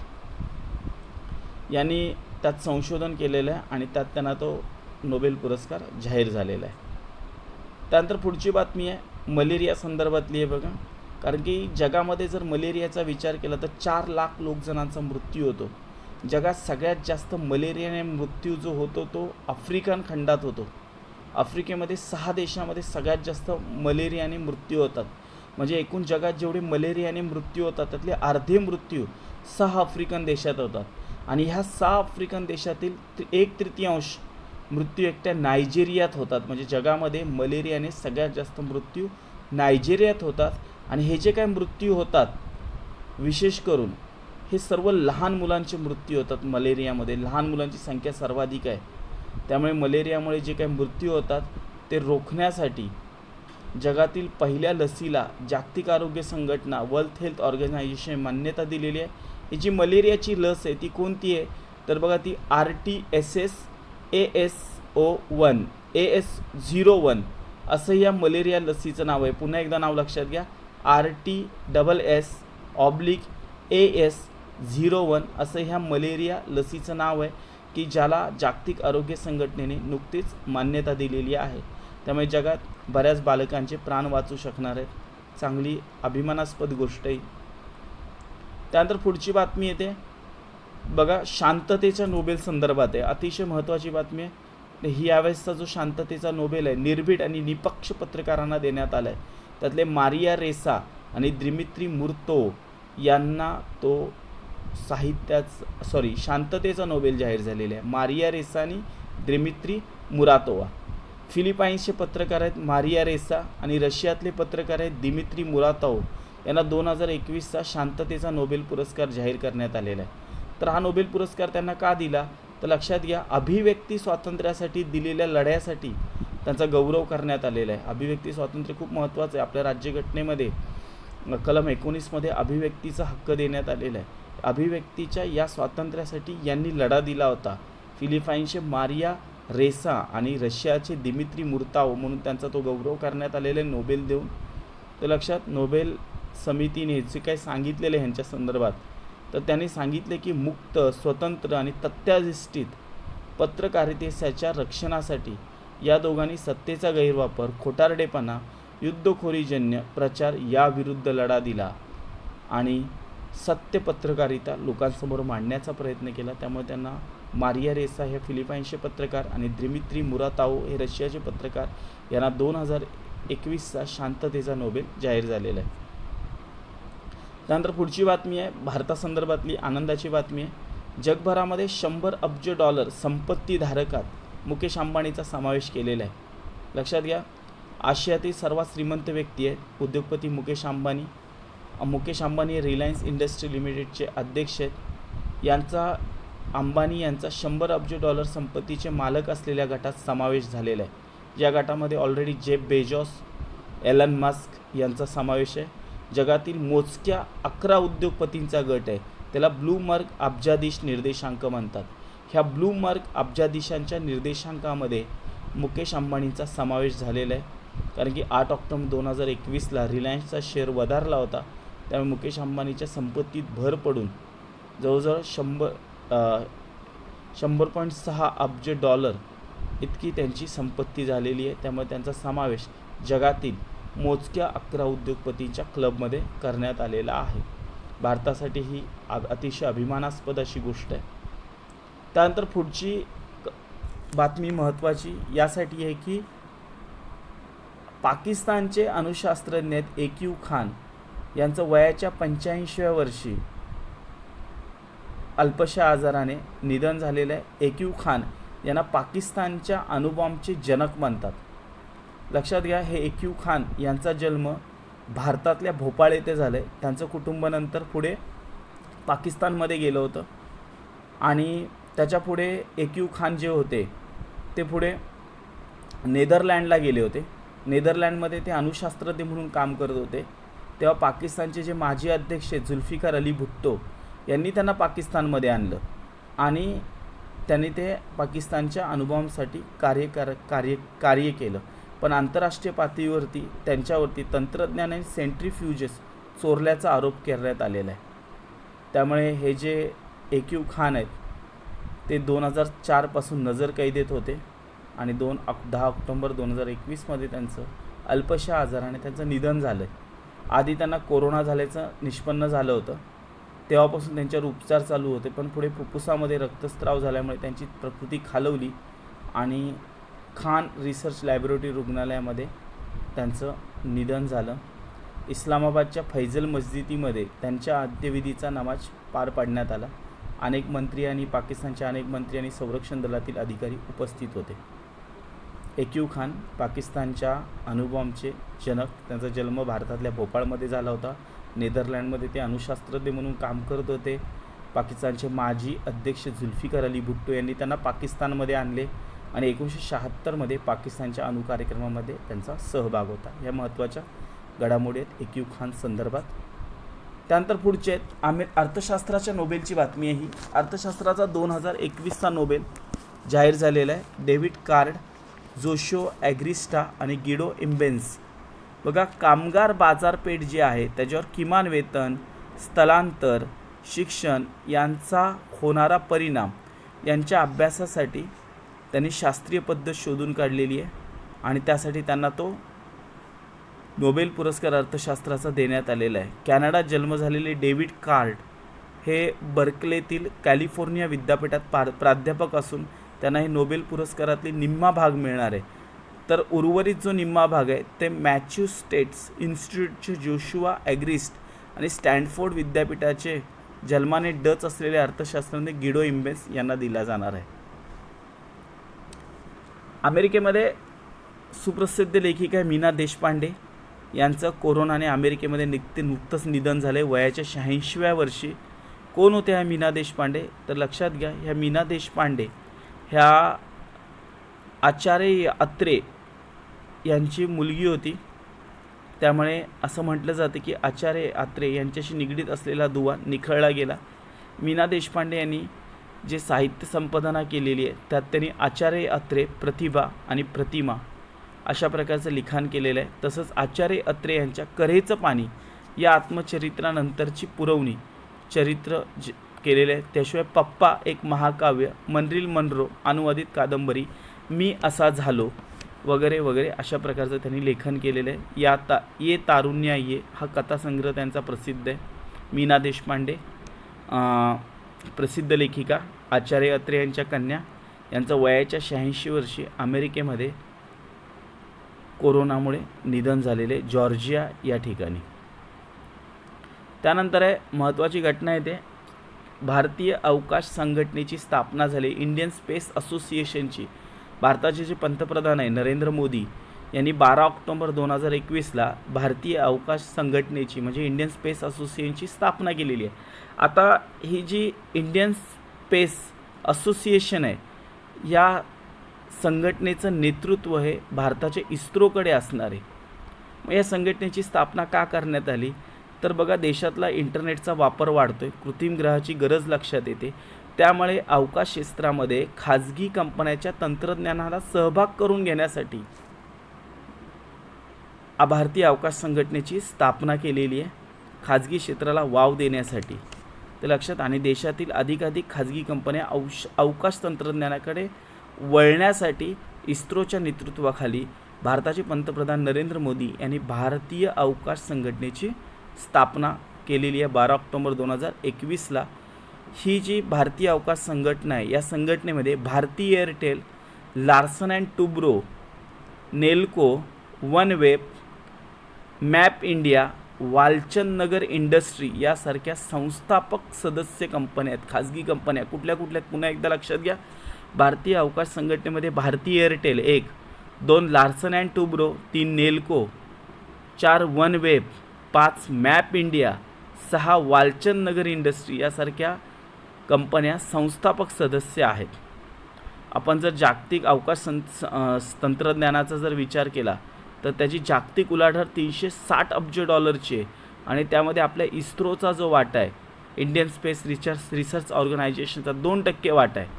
यांनी त्यात संशोधन केलेलं आहे आणि त्यात त्यांना तो नोबेल पुरस्कार जाहीर झालेला आहे. त्यानंतर पुढची बातमी आहे मलेरिया संदर्भातली आहे बघा. कारण की जगामध्ये जर मलेरियाचा विचार केला तर 4 लाख लोकजणांचा मृत्यू होतो. जगात सगळ्यात जास्त मलेरियाने मृत्यू जो होतो तो आफ्रिकन खंडात होतो. आफ्रिकेमध्ये 6 देशामध्ये सगळ्यात जास्त मलेरियाने मृत्यू होतात. म्हणजे एकूण जगात जेवढे मलेरियाने मृत्यू होतात त्यातले अर्धे मृत्यू 6 आफ्रिकन देशात होतात. आणि ह्या 6 आफ्रिकन देशातील 1/3 मृत्यू एकट्या नायजेरियात होतात. म्हणजे जगामध्ये मलेरियाने सगळ्यात जास्त मृत्यू नायजेरियात होतात. आणि हे जे काय मृत्यू होतात विशेष करून हे सर्व लहान मुलांचे मृत्यू होतात. मलेरियामध्ये लहान मुलांची संख्या सर्वाधिक आहे. त्यामुळे मलेरियामुळे जे काही मृत्यू होतात ते रोखण्यासाठी जगातील पहिल्या लसीला जागतिक आरोग्य संघटना वर्ल्ड हेल्थ ऑर्गनायझेशन मान्यता दिलेली आहे. ही जी मलेरियाची लस आहे ती कोणती आहे तर बघा ती RTS-AS01 असं या मलेरिया लसीचं नाव आहे. पुन्हा एकदा नाव लक्षात घ्या, RTS-AS01 असं ह्या मलेरिया लसीचं नाव आहे की ज्याला जागतिक आरोग्य संघटनेने नुकतीच मान्यता दिलेली आहे. त्यामुळे जगात बऱ्याच बालकांचे प्राण वाचू शकणार आहेत. चांगली अभिमानास्पद गोष्ट आहे. त्यानंतर पुढची बातमी येते बघा शांततेच्या नोबेल संदर्भात आहे. अतिशय महत्त्वाची बातमी आहे. ही यावेळेसचा जो शांततेचा नोबेल आहे निर्भीड आणि निपक्ष पत्रकारांना देण्यात आला आहे. त्यातले मारिया रेसा आणि दिमित्री मुर्तो यांना तो शांततेचा नोबेल जाहीर झालेला आहे. मारिया रेसा आणि दिमित्री मुरातोवा फिलिपाईन्सचे पत्रकार आहेत मारिया रेसा आणि रशियातले पत्रकार आहेत दिमित्री मुरातोव यांना 2021चा शांततेचा नोबेल पुरस्कार जाहीर करण्यात आलेला आहे. तर हा नोबेल पुरस्कार त्यांना का दिला तर लक्षात घ्या, अभिव्यक्ती स्वातंत्र्यासाठी दिलेल्या लढ्यासाठी त्यांचा गौरव करण्यात आलेला आहे. अभिव्यक्ती स्वातंत्र्य खूप महत्त्वाचं आहे. आपल्या राज्यघटनेमध्ये कलम 19मध्ये अभिव्यक्तीचा हक्क देण्यात आलेला आहे. अभिव्यक्तीच्या या स्वातंत्र्यासाठी यांनी लढा दिला होता. फिलिपाईन्सचे मारिया रेसा आणि रशियाचे दिमित्री मुर्ताव म्हणून त्यांचा तो गौरव करण्यात आलेला नोबेल देऊन. तर लक्षात, नोबेल समितीने जे काही सांगितलेले ह्यांच्या संदर्भात, तर त्यांनी सांगितले की मुक्त, स्वतंत्र आणि तथ्याधिष्ठित पत्रकारितेच्या रक्षणासाठी या दोघांनी सत्तेचा गैरवापर, खोटारडेपणा, युद्धखोरीजन्य प्रचार याविरुद्ध लढा दिला आणि सत्य पत्रकारिता लोकांसमोर मांडण्याचा प्रयत्न केला. त्यामुळे त्यांना मारिया रेसा हे फिलिपाईन्सचे पत्रकार आणि दिमित्री मुरातोव हे रशियाचे पत्रकार यांना 2021चा शांततेचा नोबेल जाहीर झालेला आहे. त्यानंतर पुढची बातमी आहे भारतासंदर्भातली आनंदाची बातमी आहे. जगभरामध्ये 100 अब्ज डॉलर संपत्तीधारकात मुकेश अंबानीचा समावेश केलेला आहे. लक्षात घ्या, आशियातील सर्वात श्रीमंत व्यक्ती आहेत उद्योगपती मुकेश अंबानी. मुकेश अंबानी हे रिलायन्स इंडस्ट्री लिमिटेडचे अध्यक्ष आहेत. अंबानी यांचा 100 अब्ज डॉलर संपत्तीचे मालक असलेल्या गटात समावेश झालेला आहे. या गटामध्ये already Jeff Bezos, Elon Musk यांचा समावेश आहे. जगातील मोजक्या 11 उद्योगपतींचा गट आहे. त्याला ब्लूमबर्ग अब्जाधीश निर्देशांक म्हणतात. ह्या ब्लूमबर्ग अब्जाधीशांच्या निर्देशांकामध्ये मुकेश अंबानींचा समावेश झालेला आहे. कारण की 8 ऑक्टोबर 2021ला रिलायन्सचा शेअर वधारला होता. त्यामुळे मुकेश अंबानीच्या संपत्तीत भर पडून जवळजवळ 100.6 अब्ज डॉलर इतकी त्यांची संपत्ती झालेली आहे. त्यामुळे त्यांचा समावेश जगातील मोजक्या 11 उद्योगपतींच्या क्लबमध्ये करण्यात आलेला आहे. भारतासाठी ही अतिशय अभिमानास्पद अशी गोष्ट आहे. त्यानंतर पुढची बातमी महत्त्वाची यासाठी आहे की पाकिस्तानचे अणुशास्त्रज्ञ एक्यू खान यांचं वयाच्या 85व्या वर्षी अल्पशा आजाराने निधन झालेलं आहे. एक्यू खान यांना पाकिस्तानच्या अणुबॉम्बचे जनक म्हणतात. लक्षात घ्या, हे एक्यू खान यांचा जन्म भारतातल्या भोपाळ येथे झाला आहे. त्यांचं कुटुंब नंतर पुढे पाकिस्तानमध्ये गेलं होतं आणि त्याच्या पुढे एक्यू खान जे होते ते पुढे नेदरलँडला गेले होते. नेदरलँडमध्ये ते अणुशास्त्रज्ञ म्हणून काम करत होते. तेव्हा पाकिस्तानचे जे माजी अध्यक्ष जुल्फिकार अली भुट्टो यांनी त्यांना पाकिस्तानमध्ये आणलं आणि त्यांनी ते पाकिस्तानच्या अणुबॉम्बसाठी कार्य केलं. पण आंतरराष्ट्रीय पातळीवरती त्यांच्यावरती तंत्रज्ञान आणि सेंट्रीफ्युजेस चोरल्याचा आरोप करण्यात आलेला आहे. त्यामुळे हे जे एक्यू खान आहेत ते 2004 पासून नजरकैदेत होते आणि 10 ऑक्टोबर 2021मध्ये त्यांचं अल्पशा आजाराने त्यांचं निधन झालं. आधी त्यांना कोरोना झाल्याचं निष्पन्न झालं होतं. तेव्हापासून त्यांच्यावर उपचार चालू होते, पण पुढे फुफ्फुसामध्ये रक्तस्राव झाल्यामुळे त्यांची प्रकृती खालवली आणि खान रिसर्च लॅबोरेटरी रुग्णालयामध्ये त्यांचं निधन झालं. इस्लामाबादच्या फैजल मस्जिदीमध्ये त्यांच्या अंत्यविधीचा नमाज पार पाडण्यात आला. अनेक मंत्री आणि पाकिस्तानचे अनेक मंत्री आणि संरक्षण दलातील अधिकारी उपस्थित होते. एक्यू खान पाकिस्तानच्या अणुबॉम्बचे जनक. त्यांचा जन्म भारतातल्या भोपाळमध्ये झाला होता. नेदरलँडमध्ये ते अणुशास्त्रज्ञ म्हणून काम करत होते. पाकिस्तानचे माजी अध्यक्ष जुल्फिकार अली भुट्टो यांनी त्यांना पाकिस्तानमध्ये आणले आणि 1976मध्ये पाकिस्तानच्या अणुकार्यक्रमामध्ये त्यांचा सहभाग होता. या महत्त्वाच्या घडामोडी आहेत एक्यू खान संदर्भात. त्यानंतर पुढचे आहेत अर्थशास्त्राच्या नोबेलची बातमी आहे. ही अर्थशास्त्राचा 2021चा नोबेल जाहीर झालेला आहे. डेव्हिड कार्ड, जोशो ॲग्रिस्टा आणि गिडो इम्बेन्स. बघा, कामगार बाजारपेठ जी आहे त्याच्यावर किमान वेतन, स्थलांतर, शिक्षण यांचा होणारा परिणाम यांच्या अभ्यासासाठी त्यांनी शास्त्रीय पद्धत शोधून काढलेली आहे आणि त्यासाठी त्यांना तो नोबेल पुरस्कार अर्थशास्त्राचा देण्यात आलेला आहे. कॅनडात जन्म झालेले डेव्हिड कार्ड हे बर्कलेतील कॅलिफोर्निया विद्यापीठात प्राध्यापक असून त्यांना हे नोबेल पुरस्कारातली निम्मा भाग मिळणार आहे. तर उर्वरित जो निम्मा भाग आहे ते मॅच्युसेट्स इन्स्टिट्यूटचे जोशुआ ॲग्रिस्ट आणि स्टॅनफोर्ड विद्यापीठाचे जन्माने डच असलेले अर्थशास्त्रज्ञ गिडो इम्बेन्स यांना दिला जाणार आहे. अमेरिकेमध्ये सुप्रसिद्ध लेखिका मीना देशपांडे यांचं कोरोनाने अमेरिकेमध्ये नुकतंच निधन झाले वयाच्या 86व्या वर्षी. कोण होत्या ह्या मीना देशपांडे? तर लक्षात घ्या, ह्या मीना देशपांडे ह्या आचार्य अत्रे यांची मुलगी होती. त्यामुळे असं म्हटलं जातं की आचार्य अत्रे यांच्याशी निगडीत असलेला दुवा निखळला गेला. मीना देशपांडे यांनी जे साहित्य संपादना केलेली आहे त्यात त्यांनी आचार्य अत्रे, प्रतिभा आणि प्रतिमा अशा प्रकारचं लिखाण केलेलं आहे. तसंच आचार्य अत्रे यांच्या कऱ्हेचं पाणी या आत्मचरित्रानंतरची पुरवणी चरित्र केलेलं आहे. त्याशिवाय पप्पा एक महाकाव्य, मनरील मनरो अनुवादित कादंबरी, मी असा झालो वगैरे वगैरे अशा प्रकारचं त्यांनी लेखन केलेलं आहे. ये तारुण्या ये हा कथासंग्रह त्यांचा प्रसिद्ध आहे. मीना देशपांडे प्रसिद्ध लेखिका, आचार्य अत्रे यांच्या कन्या, यांचं वयाच्या 86 वर्षी अमेरिकेमध्ये कोरोनामुळे निधन झालेले, जॉर्जिया या ठिकाणी. त्यानंतर आहे महत्त्वाची घटना येते, भारतीय अवकाश संघटनेची स्थापना झाली. इंडियन स्पेस असोसिएशनची भारताचे जे पंतप्रधान आहे नरेंद्र मोदी यांनी 12 ऑक्टोबर 2021ला भारतीय अवकाश संघटनेची म्हणजे इंडियन स्पेस असोसिएशनची स्थापना केलेली आहे. आता ही जी इंडियन स्पेस असोसिएशन आहे या संघटनेचं नेतृत्व हे भारताच्या इस्रोकडे असणार आहे. मग या संघटनेची स्थापना का करण्यात आली? तर बघा, देशातला इंटरनेटचा वापर वाढतोय, कृत्रिम ग्रहाची गरज लक्षात येते. त्यामुळे अवकाश क्षेत्रामध्ये खाजगी कंपन्यांच्या तंत्रज्ञानाला सहभाग करून घेण्यासाठी भारतीय अवकाश संघटनेची स्थापना केलेली आहे, खाजगी क्षेत्राला वाव देण्यासाठी. ते लक्षात, आणि देशातील अधिकाधिक खाजगी कंपन्या अवकाश तंत्रज्ञानाकडे वळण्यासाठी इस्रोच्या नेतृत्वाखाली भारताचे पंतप्रधान नरेंद्र मोदी यांनी भारतीय अवकाश संघटनेची स्थापना केलेली आहे 12 ऑक्टोबर 2021ला. ही जी भारतीय अवकाश संघटना आहे या संघटनेमध्ये Bharti Airtel, Larsen and Toubro, Nelco, OneWeb, Map India, Walchand Nagar industry यासारख्या संस्थापक सदस्य कंपन्या आहेत, खाजगी कंपन्या. कुठल्या कुठल्या पुन्हा एकदा लक्षात घ्या, भारतीय अवकाश संघटनेमध्ये Bharti Airtel 1, 2 Larsen and Toubro, 3 Nelco, 4 OneWeb, 5 Map India, 6 Walchand Nagar industry यासारख्या कंपन्या संस्थापक सदस्य आहेत. आपण जर जागतिक अवकाश तंत्रज्ञानाचा जर विचार केला तर त्याची जागतिक उलाढाल $360 अब्ज आहे. आणि त्यामध्ये आपल्या इस्रोचा जो वाटा आहे, इंडियन स्पेस रिसर्च ऑर्गनायझेशनचा 2% वाटा आहे.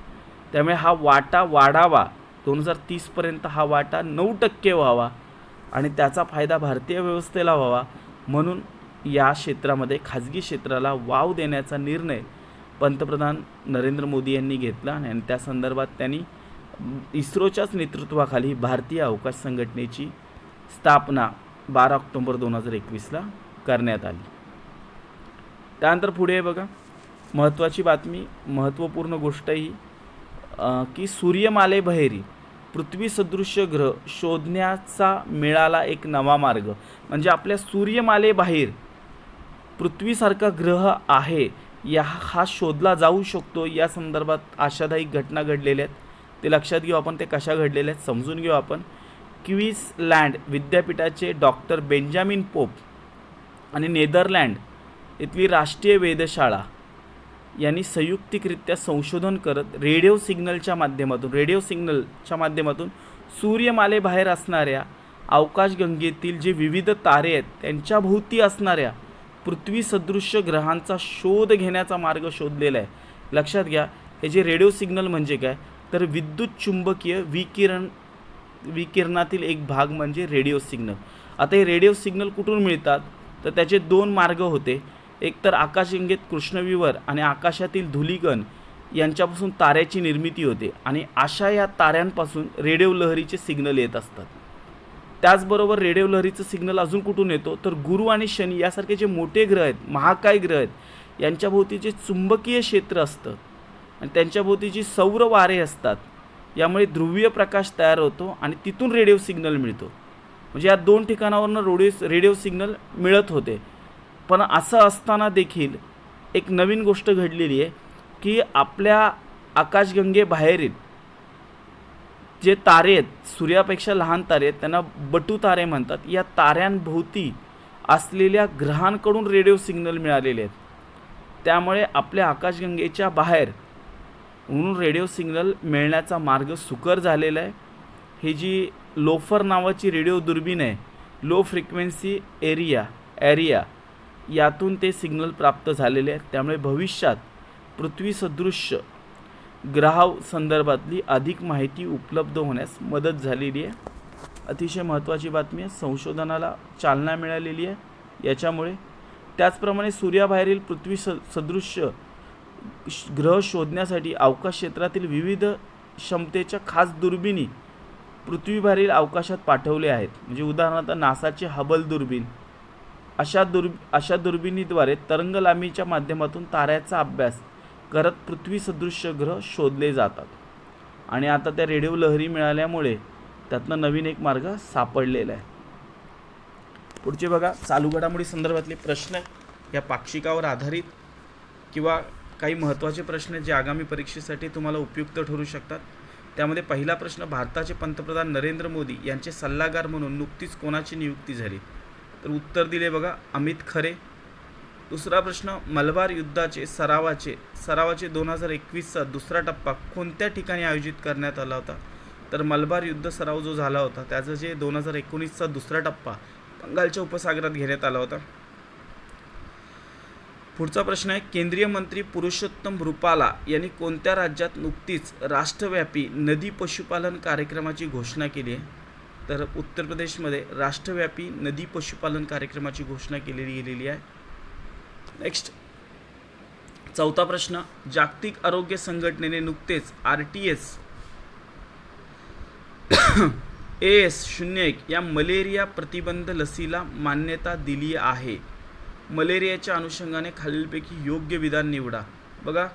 त्यामुळे हा वाटा वाढावा, 2030पर्यंत हा वाटा 9% व्हावा आणि त्याचा फायदा भारतीय व्यवस्थेला व्हावा, म्हणून या क्षेत्रामध्ये खाजगी क्षेत्राला वाव देण्याचा निर्णय पंतप्रधान नरेंद्र मोदी यांनी घेतला. आणि त्या संदर्भात त्यांनी इस्रोच्याच नेतृत्वाखाली भारतीय अवकाश संघटनेची स्थापना 12 ऑक्टोबर 2021ला करण्यात आली. त्यानंतर पुढे बघा, महत्त्वाची बातमी, महत्त्वपूर्ण गोष्ट ही की सूर्यमालेबाहेरील पृथ्वी सदृश्य ग्रह शोधण्याचा मिळाला एक नवा मार्ग. म्हणजे आपल्या सूर्यमालेबाहेर पृथ्वीसारखा ग्रह आहे हा शोधला जाऊ शकतो. या संदर्भात आशादायी घटना घडलेल्या आहेत, ते लक्षात घेऊ आपण. ते कशा घडलेल्या आहेत समजून घेऊ आपण. क्वीन्सलँड विद्यापीठाचे डॉक्टर बेंजामिन पोप आणि नेदरलँड इथली राष्ट्रीय वेधशाळा यांनी संयुक्तिकरित्या संशोधन करत रेडिओ सिग्नलच्या माध्यमातून सूर्यमालेबाहेर असणाऱ्या आकाशगंगेतील जे विविध तारे आहेत त्यांच्या भोवती असणाऱ्या पृथ्वी सदृश्य ग्रहांचा शोध घेण्याचा मार्ग शोधलेला आहे. लक्षात घ्या, हे जे रेडिओ सिग्नल म्हणजे काय, तर विद्युत चुंबकीय विकिरणातील एक भाग म्हणजे रेडिओ सिग्नल. आता हे रेडिओ सिग्नल कुठून मिळतात, तर त्याचे 2 मार्ग होते. एक तर आकाशगंगेत कृष्णविवर आणि आकाशातील धूलिकण यांच्यापासून ताऱ्याची निर्मिती होते आणि अशा या ताऱ्यांपासून रेडिओ लहरीचे सिग्नल येत असतात. त्याचबरोबर रेडिओ लहरीचं सिग्नल अजून कुठून येतो, तर गुरु आणि शनी यासारखे जे मोठे ग्रह आहेत, महाकाय ग्रह आहेत, यांच्याभोवती जे चुंबकीय क्षेत्र असतं आणि त्यांच्याभोवती जी सौर वारे असतात, यामुळे ध्रुवीय प्रकाश तयार होतो आणि तिथून रेडिओ सिग्नल मिळतो. म्हणजे या 2 ठिकाणावरून रेडिओ सिग्नल मिळत होते. पण असं असताना देखील एक नवीन गोष्ट घडलेली आहे की आपल्या आकाशगंगेबाहेरील जे तारे आहेत, सूर्यापेक्षा लहान तारे आहेत, त्यांना बटू तारे म्हणतात. या ताऱ्यांभोवती असलेल्या ग्रहांकडून रेडिओ सिग्नल मिळालेले आहेत. त्यामुळे आपल्या आकाशगंगेच्या बाहेर म्हणून रेडिओ सिग्नल मिळण्याचा मार्ग सुकर झालेला आहे. ही जी लोफर नावाची रेडिओ दुर्बीण आहे, लो फ्रिक्वेन्सी एरिया यातून ते सिग्नल प्राप्त झालेले आहेत. त्यामुळे भविष्यात पृथ्वी सदृश्य ग्रहासंदर्भातली अधिक माहिती उपलब्ध होण्यास मदत झालेली आहे. अतिशय महत्त्वाची बातमी आहे. संशोधनाला चालना मिळालेली आहे याच्यामुळे. त्याचप्रमाणे सूर्याबाहेरील पृथ्वी सदृश्य ग्रह शोधण्यासाठी अवकाश क्षेत्रातील विविध क्षमतेच्या खास दुर्बिणी पृथ्वीबाहेरील अवकाशात पाठवले आहेत. म्हणजे उदाहरणार्थ नासाची हबल दुर्बीण अशा दुर्बिणीद्वारे तरंग लांबीच्या माध्यमातून ताऱ्याचा अभ्यास करत पृथ्वी सदृश्य ग्रह शोधले जातात. आणि आता त्या रेडिओ लहरी मिळाल्यामुळे त्यातनं नवीन एक मार्ग सापडलेला आहे. पुढचे बघा, चालू घडामोडी संदर्भातले प्रश्न या पाक्षिकावर आधारित किंवा काही महत्त्वाचे प्रश्न जे आगामी परीक्षेसाठी तुम्हाला उपयुक्त ठरू शकतात. त्यामध्ये पहिला प्रश्न, भारताचे पंतप्रधान नरेंद्र मोदी यांचे सल्लागार म्हणून नुकतीच कोणाची नियुक्ती झाली? तर उत्तर दिले बघा, अमित खरे. दुसरा प्रश्न, मलबार युद्धाचे सरावाचे 2021चा दुसरा टप्पा कोणत्या ठिकाणी आयोजित करण्यात आला होता? तर मलबार युद्ध सराव जो झाला होता त्याचं जे 2019चा दुसरा टप्पा बंगालच्या उपसागरात घेण्यात आला होता. पुढचा प्रश्न आहे, केंद्रीय मंत्री पुरुषोत्तम रुपाला यांनी कोणत्या राज्यात नुकतीच राष्ट्रव्यापी नदी पशुपालन कार्यक्रमाची घोषणा केली आहे? तर उत्तर प्रदेशमध्ये राष्ट्रव्यापी नदी पशुपालन कार्यक्रमाची घोषणा केलेली गेलेली आहे. नेक्स्ट, चौथा प्रश्न, जागतिक आरोग्य संघटनेने नुकतेच RTS AS01 या मलेरिया प्रतिबंध लसीला मान्यता दिली आहे. मलेरियाच्या अनुषंगाने खालीलपैकी योग्य विधान निवडा. बघा,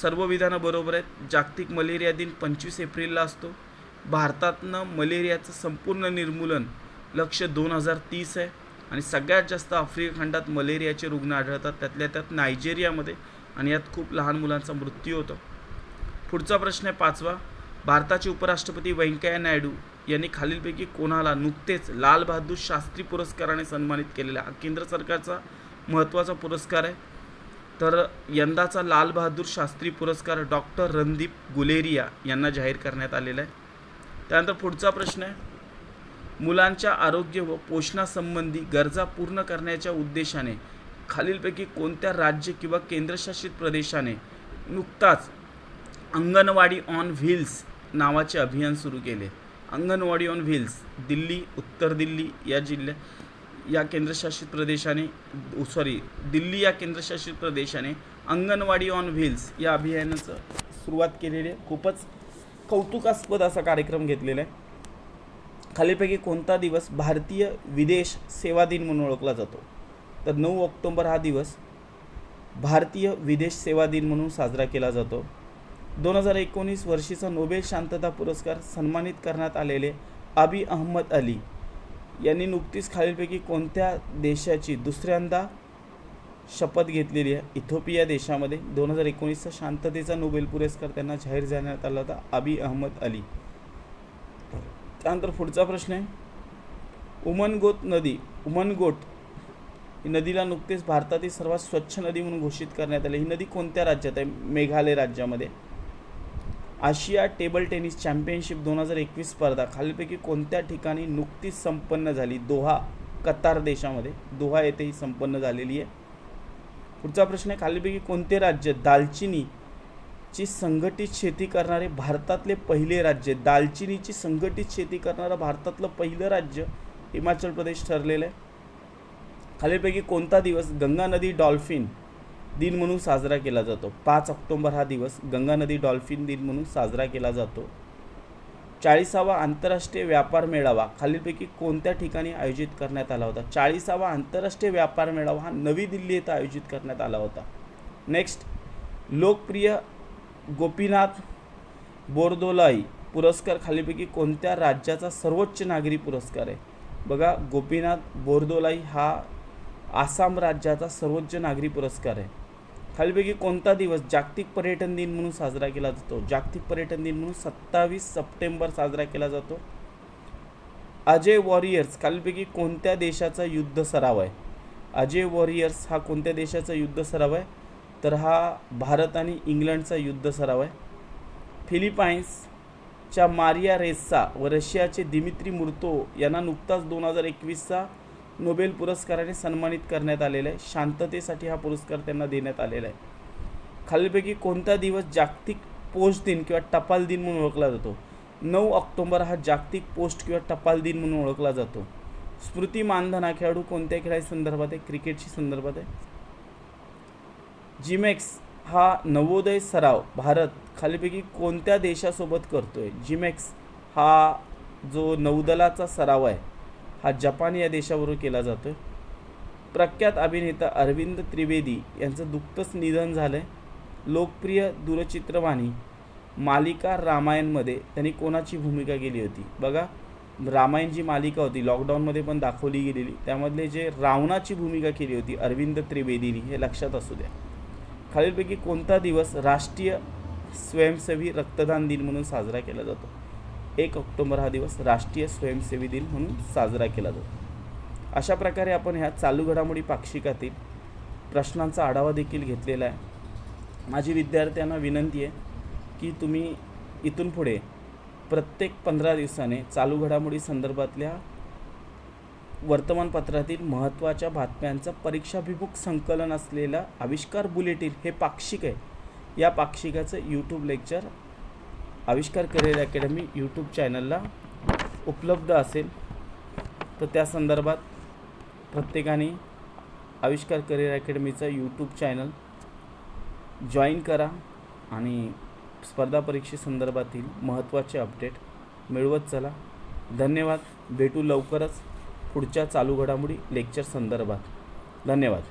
सर्व विधानं बरोबर आहेत. जागतिक मलेरिया दिन 25 एप्रिलला असतो. भारतातनं मलेरियाचं संपूर्ण निर्मूलन लक्ष्य 2030 आहे. आणि सगळ्यात जास्त आफ्रिका खंडात मलेरियाचे रुग्ण आढळतात, त्यातल्या त्यात नायजेरियामध्ये, आणि यात खूप लहान मुलांचा मृत्यू होतो. पुढचा प्रश्न आहे पाचवा, भारताचे उपराष्ट्रपती व्यंकय्या नायडू यांनी खालीलपैकी कोणाला नुकतेच लाल बहादूर शास्त्री पुरस्काराने सन्मानित केलेला? हा केंद्र सरकारचा महत्त्वाचा पुरस्कार आहे. तर यंदाचा लाल बहादूर शास्त्री पुरस्कार डॉक्टर रणदीप गुलेरिया यांना जाहीर करण्यात आलेला आहे. त्यानंतर पुढचा प्रश्न आहे, मुलांच्या आरोग्य व पोषणासंबंधी गरजा पूर्ण करण्याच्या उद्देशाने खालीलपैकी कोणत्या राज्य किंवा केंद्रशासित प्रदेशाने नुकताच अंगणवाडी ऑन व्हील्स नावाचे अभियान सुरू केले? अंगणवाडी ऑन व्हील्स दिल्ली, उत्तर दिल्ली या केंद्रशासित प्रदेशाने दिल्ली या केंद्रशासित प्रदेशाने अंगणवाडी ऑन व्हील्स या अभियानाचं सुरुवात केलेली आहे. खूपच कौतुकास्पद असा कार्यक्रम घेतलेला आहे. खालीलपैकी कोणता दिवस भारतीय विदेश सेवा दिन म्हणून ओळखला जातो? तर 9 ऑक्टोबर हा दिवस भारतीय विदेश सेवा दिन म्हणून साजरा केला जातो. 2019 वर्षीचा नोबेल शांतता पुरस्कार सन्मानित करण्यात आलेले अबी अहमद अली यांनी नुकतीच खालीलपैकी कोणत्या देशाची दुसऱ्यांदा शपथ घेतलेली आहे? इथिओपिया देशामध्ये 2019चा शांततेचा नोबेल पुरस्कार त्यांना जाहीर करण्यात आला होता, अबी अहमद अली. त्यानंतर पुढचा प्रश्न आहे, उमनगोट ही नदीला नुकतेच भारतातील सर्वात स्वच्छ नदी म्हणून घोषित करण्यात आली. ही नदी कोणत्या राज्यात आहे? मेघालय राज्यामध्ये. आशिया टेबल टेनिस चॅम्पियनशिप 2021 स्पर्धा खालीलपैकी कोणत्या ठिकाणी नुकतीच संपन्न झाली? दोहा, कतार देशामध्ये, दोहा येथे ही संपन्न झालेली आहे. पुढचा प्रश्न आहे, खालीलपैकी कोणते राज्य दालचिनीची संघटित शेती करणारे भारतातले पहिले राज्य? दालचिनीची संघटित शेती करणारं भारतातलं पहिलं राज्य हिमाचल प्रदेश ठरलेलं आहे. खालीलपैकी कोणता दिवस गंगा नदी डॉल्फिन दिन म्हणून साजरा केला जातो? 5 ऑक्टोबर हा दिवस गंगा नदी डॉल्फिन दिन म्हणून साजरा केला जातो. 40वा आंतरराष्ट्रीय व्यापार मेळावा खालीलपैकी कोणत्या ठिकाणी आयोजित करण्यात आला होता? 40वा आंतरराष्ट्रीय व्यापार मेळावा हा नवी दिल्ली येथे आयोजित करण्यात आला होता. नेक्स्ट, लोकप्रिय गोपीनाथ बोरदोलाई पुरस्कार खालीलपैकी कोणत्या राज्याचा सर्वोच्च नागरी पुरस्कार आहे? बघा, गोपीनाथ बोरदोलाई हा आसाम राज्याचा सर्वोच्च नागरी पुरस्कार आहे. खालीलपैकी कोणता दिवस जागतिक पर्यटन दिन म्हणून साजरा केला जातो? जागतिक पर्यटन दिन म्हणून 27 सप्टेंबर साजरा केला जातो. अजय वॉरियर्स खालीलपैकी कोणत्या देशाचा युद्ध सराव आहे? अजय वॉरियर्स हा कोणत्या देशाचा युद्ध सराव आहे? तर हा भारत आणि इंग्लंडचा युद्ध सराव आहे. फिलिपाईन्सच्या मारिया रेस्सा व रशियाचे दिमित्री मुर्तो यांना नुकताच 2021चा नोबेल पुरस्काराने सन्मानित करण्यात आलेला आहे. शांततेसाठी हा पुरस्कार त्यांना देण्यात आलेला आहे. खालीलपैकी कोणता दिवस जागतिक पोस्ट दिन किंवा टपाल दिन म्हणून ओळखला जातो? 9 ऑक्टोबर हा जागतिक पोस्ट किंवा टपाल दिन म्हणून ओळखला जातो. स्मृती मानधन हा खेळाडू कोणत्या खेळाच्या संदर्भात आहे? क्रिकेटशी संदर्भात आहे. जिमॅक्स हा नवोदय सराव भारत खालीलपैकी कोणत्या देशासोबत करतोय? जिमॅक्स हा जो नौदलाचा सराव आहे हा जपान या देशाबरोबर केला जातो. प्रख्यात अभिनेता अरविंद त्रिवेदी यांचं नुकतंच निधन झालं आहे. लोकप्रिय दूरचित्रवाणी मालिका रामायणमध्ये त्यांनी कोणाची भूमिका केली होती? बघा, रामायण जी मालिका होती लॉकडाऊनमध्ये पण दाखवली गेलेली, त्यामधले जे रावणाची भूमिका केली होती अरविंद त्रिवेदींनी, हे लक्षात असू द्या. खालीलपैकी कोणता दिवस राष्ट्रीय स्वयंसेवी रक्तदान दिन म्हणून साजरा केला जातो? 1 ऑक्टोबर हा दिवस राष्ट्रीय स्वयंसेवी दिन म्हणून साजरा केला जातो. अशा प्रकारे आपण ह्या चालू घडामोडी पाक्षिकातील प्रश्नांचा आढावा देखील घेतलेला आहे. माझी विद्यार्थ्यांना विनंती आहे की तुम्ही इथून पुढे प्रत्येक 15 दिवसाने चालू घडामोडी संदर्भातल्या वर्तमानपत्रातील महत्त्वाच्या बातम्यांचं परीक्षाभिमुख संकलन असलेलं आविष्कार बुलेटिन हे पाक्षिक आहे. या पाक्षिकाचं यूट्यूब लेक्चर आविष्कार करिअर अकॅडमी यूट्यूब चॅनलला उपलब्ध असेल, तर त्या संदर्भात प्रत्येकाने आविष्कार करिअर अकॅडमीचा यूट्यूब चॅनल जॉईन करा आणि स्पर्धा परीक्षेसंदर्भातील महत्त्वाचे अपडेट मिळवत चला. धन्यवाद. भेटू लवकरच पुढच्या चालू घडामोडी लेक्चर संदर्भात. धन्यवाद.